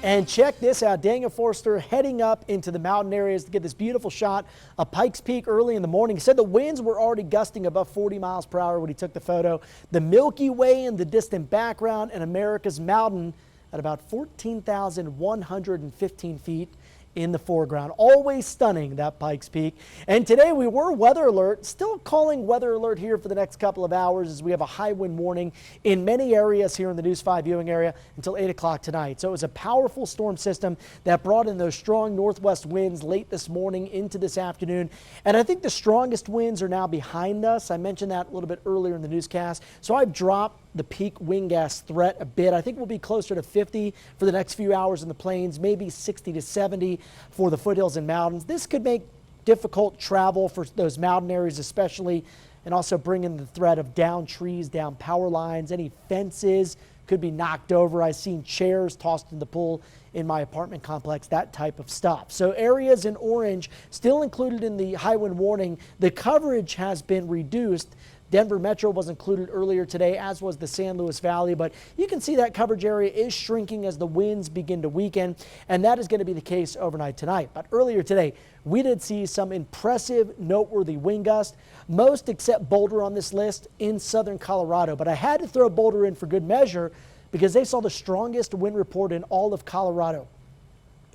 And check this out, Daniel Forster heading up into the mountain areas to get this beautiful shot of Pikes Peak early in the morning. He said the winds were already gusting above 40 miles per hour when he took the photo. The Milky Way in the distant background and America's Mountain at about 14,115 feet in the foreground. Always stunning, that Pikes Peak. And today we were weather alert, still calling weather alert here for the next couple of hours as we have a high wind warning in many areas here in the News 5 viewing area until 8 o'clock tonight. So it was a powerful storm system that brought in those strong northwest winds late this morning into this afternoon. And I think the strongest winds are now behind us. I mentioned that a little bit earlier in the newscast. So I've dropped the peak wind gust threat a bit. I think we'll be closer to 50 for the next few hours in the plains, maybe 60 to 70 for the foothills and mountains. This could make difficult travel for those mountain areas especially, and also bring in the threat of down trees, down power lines, any fences could be knocked over. I've seen chairs tossed in the pool in my apartment complex, that type of stuff. So areas in orange still included in the high wind warning. The coverage has been reduced. Denver Metro was included earlier today, as was the San Luis Valley, but you can see that coverage area is shrinking as the winds begin to weaken, and that is going to be the case overnight tonight. But earlier today, we did see some impressive, noteworthy wind gusts, most except Boulder on this list in southern Colorado. But I had to throw Boulder in for good measure because they saw the strongest wind report in all of Colorado.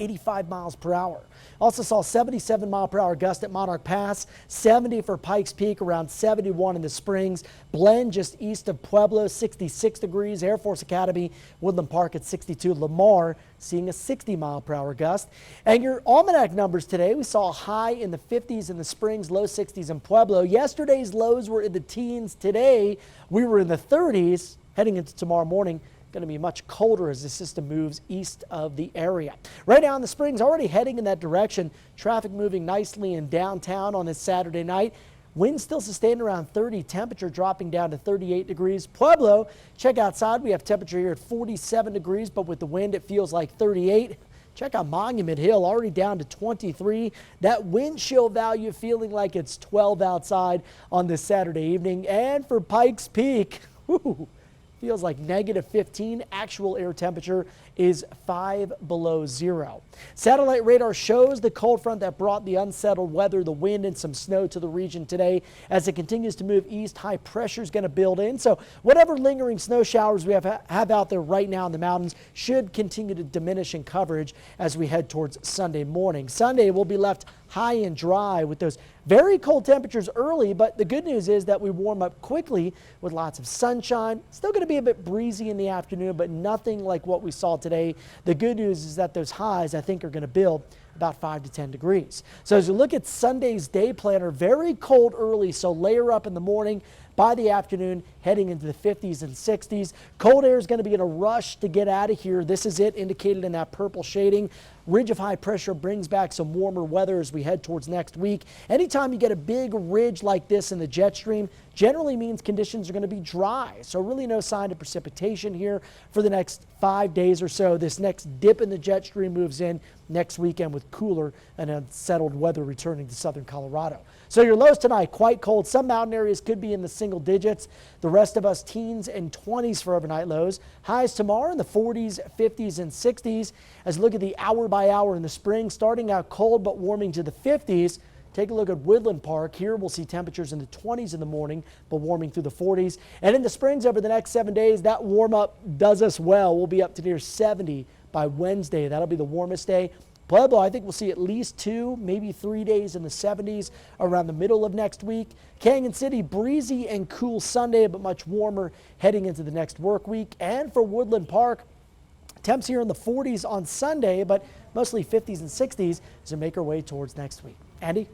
85 miles per hour. Also saw 77 mile per hour gust at Monarch Pass, 70 for Pikes Peak, around 71 in the Springs. Blend just east of Pueblo, 66 degrees. Air Force Academy, Woodland Park at 62. Lamar seeing a 60 mile per hour gust. And your almanac numbers today, we saw a high in the 50s in the Springs, low 60s in Pueblo. Yesterday's lows were in the teens. Today we were in the 30s. Heading into tomorrow morning, going to be much colder as the system moves east of the area. Right now in the Springs, already heading in that direction. Traffic moving nicely in downtown on this Saturday night. Wind still sustained around 30, temperature dropping down to 38 degrees. Pueblo, check outside. We have temperature here at 47 degrees, but with the wind, it feels like 38. Check out Monument Hill, already down to 23. That wind chill value feeling like it's 12 outside on this Saturday evening. And for Pikes Peak, whoo, feels like negative 15. Actual air temperature is 5 below zero. Satellite radar shows the cold front that brought the unsettled weather, the wind, and some snow to the region today. As it continues to move east, high pressure is going to build in. So whatever lingering snow showers we have out there right now in the mountains should continue to diminish in coverage as we head towards Sunday morning. Sunday will be left high and dry with those very cold temperatures early, but the good news is that we warm up quickly with lots of sunshine. Still going to be a bit breezy in the afternoon, but nothing like what we saw today. The good news is that those highs, I think, are going to build about 5 to 10 degrees. So as you look at Sunday's day planner, very cold early, so layer up in the morning. By the afternoon, heading into the 50s and 60s. Cold air is going to be in a rush to get out of here. This is it indicated in that purple shading. Ridge of high pressure brings back some warmer weather as we head towards next week. Anytime you get a big ridge like this in the jet stream, generally means conditions are going to be dry. So really no sign of precipitation here for the next 5 days or so. This next dip in the jet stream moves in next weekend with cooler and unsettled weather returning to southern Colorado. So your lows tonight, quite cold. Some mountain areas could be in the single digits. The rest of us teens and 20s for overnight lows. Highs tomorrow in the 40s, 50s, and 60s. As you look at the hour by hour in the spring, starting out cold but warming to the 50s. Take a look at Woodland Park. Here we'll see temperatures in the 20s in the morning, but warming through the 40s. And in the Springs over the next 7 days, that warm up does us well. We'll be up to near 70 by Wednesday. That'll be the warmest day. Pueblo, I think we'll see at least 2, maybe 3 days in the 70s around the middle of next week. Canyon City, breezy and cool Sunday, but much warmer heading into the next work week. And for Woodland Park, temps here in the 40s on Sunday, but mostly 50s and 60s as we make our way towards next week. Andy?